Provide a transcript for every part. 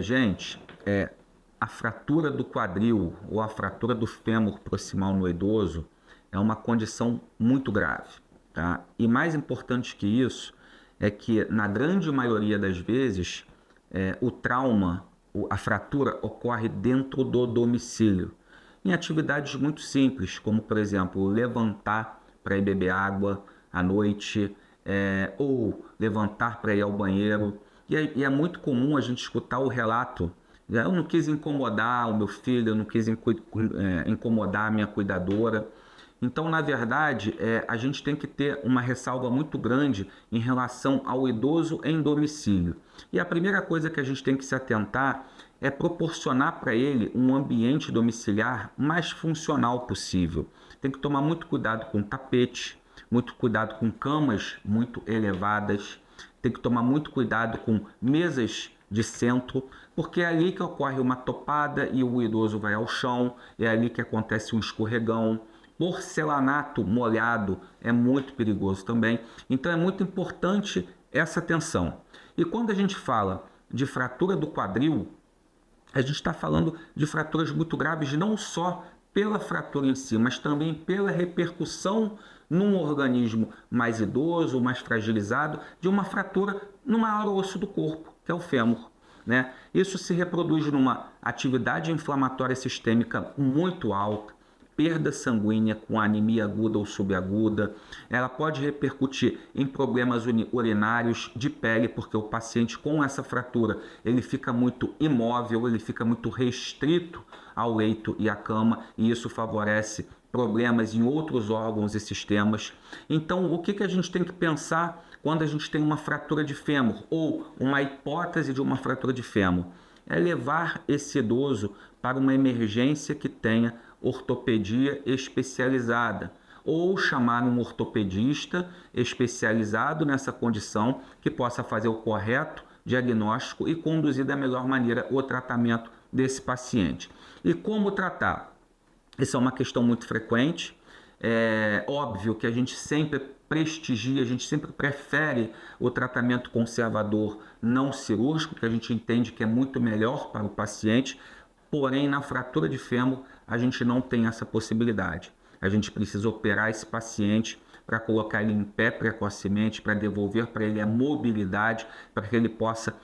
Gente, a fratura do quadril ou a fratura do fêmur proximal no idoso é uma condição muito grave, tá? E mais importante que isso é que, na grande maioria das vezes, o trauma, a fratura ocorre dentro do domicílio, em atividades muito simples, como, por exemplo, levantar para ir beber água à noite, ou levantar para ir ao banheiro. E é muito comum a gente escutar o relato: eu não quis incomodar o meu filho, eu não quis incomodar a minha cuidadora. Então, na verdade, a gente tem que ter uma ressalva muito grande em relação ao idoso em domicílio. E a primeira coisa que a gente tem que se atentar é proporcionar para ele um ambiente domiciliar mais funcional possível. Tem que tomar muito cuidado com tapete, muito cuidado com camas muito elevadas, tem que tomar muito cuidado com mesas de centro, porque é ali que ocorre uma topada e o idoso vai ao chão, é ali que acontece um escorregão. Porcelanato molhado é muito perigoso também, então é muito importante essa atenção. E quando a gente fala de fratura do quadril, a gente está falando de fraturas muito graves, não só pela fratura em si, mas também pela repercussão num organismo mais idoso, mais fragilizado, de uma fratura no maior osso do corpo, que é o fêmur, né? Isso se reproduz numa atividade inflamatória sistêmica muito alta, perda sanguínea com anemia aguda ou subaguda. Ela pode repercutir em problemas urinários, de pele, porque o paciente com essa fratura ele fica muito imóvel, ele fica muito restrito ao leito e à cama, e isso favorece problemas em outros órgãos e sistemas. Então, o que a gente tem que pensar quando a gente tem uma fratura de fêmur ou uma hipótese de uma fratura de fêmur? É levar esse idoso para uma emergência que tenha ortopedia especializada, ou chamar um ortopedista especializado nessa condição que possa fazer o correto diagnóstico e conduzir da melhor maneira o tratamento desse paciente. E como tratar? Essa é uma questão muito frequente. É óbvio que a gente sempre prestigia, a gente sempre prefere o tratamento conservador não cirúrgico, que a gente entende que é muito melhor para o paciente. Porém, na fratura de fêmur, a gente não tem essa possibilidade. A gente precisa operar esse paciente para colocar ele em pé precocemente, para devolver para ele a mobilidade, para que ele possa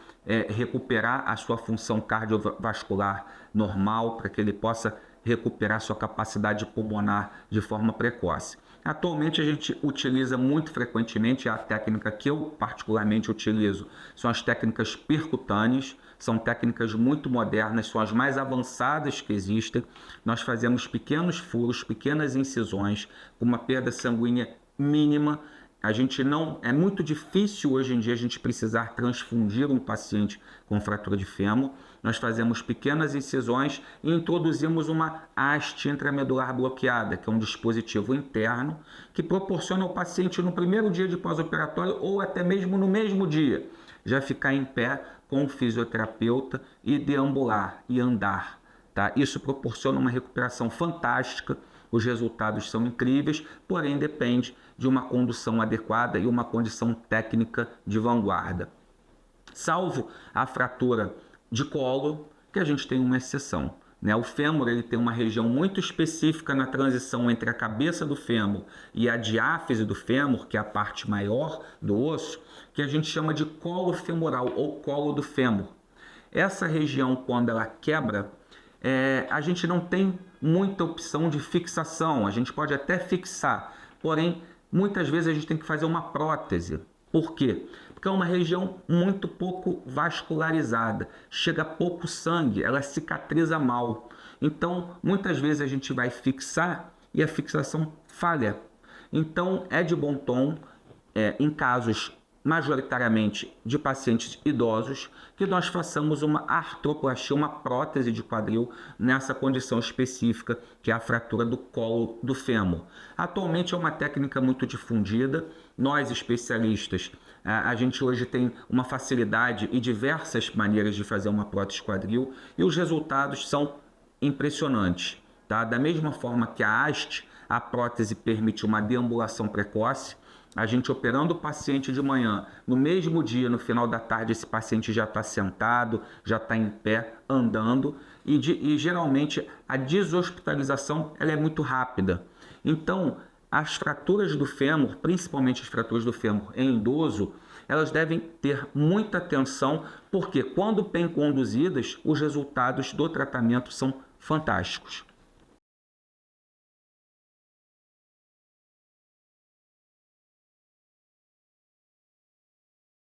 recuperar a sua função cardiovascular normal, para que ele possa recuperar sua capacidade pulmonar de forma precoce. Atualmente a gente utiliza muito frequentemente, a técnica que eu particularmente utilizo são as técnicas percutâneas, são técnicas muito modernas, são as mais avançadas que existem. Nós fazemos pequenos furos, pequenas incisões, com uma perda sanguínea mínima. A gente não, é muito difícil hoje em dia a gente precisar transfundir um paciente com fratura de fêmur. Nós fazemos pequenas incisões e introduzimos uma haste intramedular bloqueada, que é um dispositivo interno que proporciona ao paciente no primeiro dia de pós-operatório ou até mesmo no mesmo dia já ficar em pé com o fisioterapeuta e deambular e andar, tá? Isso proporciona uma recuperação fantástica. Os resultados são incríveis, porém depende de uma condução adequada e uma condição técnica de vanguarda. Salvo a fratura de colo, que a gente tem uma exceção, né? O fêmur ele tem uma região muito específica na transição entre a cabeça do fêmur e a diáfise do fêmur, que é a parte maior do osso, que a gente chama de colo femoral ou colo do fêmur. Essa região, quando ela quebra, a gente não tem muita opção de fixação. A gente pode até fixar, porém, muitas vezes a gente tem que fazer uma prótese. Por quê? Porque é uma região muito pouco vascularizada, chega pouco sangue, ela cicatriza mal. Então, muitas vezes a gente vai fixar e a fixação falha. Então, é de bom tom, em casos majoritariamente de pacientes idosos, que nós façamos uma artroplastia, uma prótese de quadril nessa condição específica que é a fratura do colo do fêmur. Atualmente é uma técnica muito difundida. Nós especialistas, a gente hoje tem uma facilidade e diversas maneiras de fazer uma prótese quadril e os resultados são impressionantes, tá? Da mesma forma que a haste, a prótese permite uma deambulação precoce, a gente operando o paciente de manhã, no mesmo dia, no final da tarde, esse paciente já está sentado, já está em pé, andando, e geralmente a deshospitalização ela é muito rápida. Então, as fraturas do fêmur, principalmente as fraturas do fêmur em idoso, elas devem ter muita atenção, porque quando bem conduzidas, os resultados do tratamento são fantásticos.